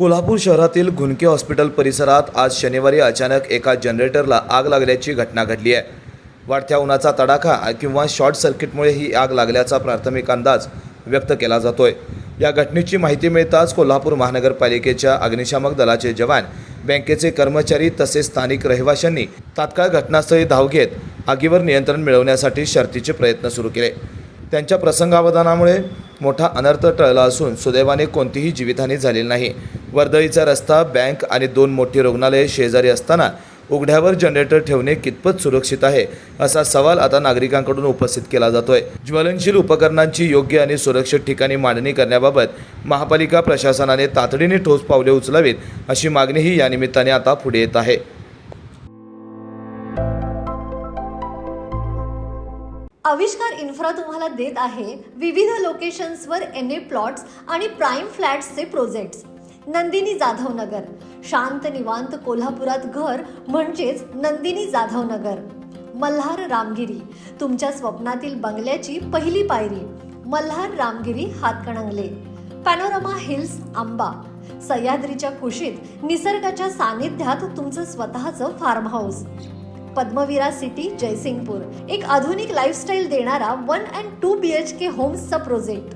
कोल्हापूर शहरातील घुनके हॉस्पिटल परिसरात आज शनिवारी अचानक एका जनरेटरला आग लागल्याची घटना घडली आहे। वाढत्या उन्हाचा तडाखा किंवा शॉर्ट सर्किटमुळे ही आग लागल्याचा प्राथमिक अंदाज व्यक्त केला जातोय। या घटनेची माहिती मिळताच कोल्हापूर महानगरपालिकेच्या अग्निशामक दलाचे जवान, बँकेचे कर्मचारी तसेच स्थानिक रहिवाशांनी तात्काळ घटनास्थळी धाव घेत आगीवर नियंत्रण मिळवण्यासाठी शर्थीचे प्रयत्न सुरू केले। त्यांच्या प्रसंगावधानामुळे मोठा अनर्थ टळला असून सुदैवाने कोणतीही जीवितहानी झालेली नाही। वर्दळीचा रस्ता, बँक आणि 2 मोठी रुग्णालये शेजारी असताना उघड्यावर जनरेटर ठेवणे कितपत सुरक्षित आहे असा सवाल आता नागरिकांकडून उपस्थित केला जातोय। ज्वलनशील उपकरणांची योग्य आणि सुरक्षित ठिकाणी मांडणी करण्याबाबत महापालिका प्रशासनाने तातडीने ठोस पावले उचलावीत अशी मागणीही या निमित्ताने आता पुढे येत आहे। आविष्कार इन्फ्रा तुम्हाला देत आहे विविध लोकेशन्सवर एनए प्लॉट्स आणि प्राइम फ्लॅट्सचे प्रोजेक्ट्स। नंदिनी जाधव नगर, शांत निवांत कोल्हापुरात घर म्हणजेच नंदिनी जाधव नगर। मल्हार रामगिरी, तुमच्या स्वप्नातील बंगल्याची पहिली पायरी। मल्हार रामगिरी हातकणंगले। पॅनोरामा हिल्स आंबा, सह्याद्रीच्या कुशीत निसर्गाच्या सानिध्यात तुमचं स्वतःचं farm house. Padmaveera city Jaysingpur, एक आधुनिक लाईफस्टाईल देणारा 1 and 2 BHK होम्सचा प्रोजेक्ट।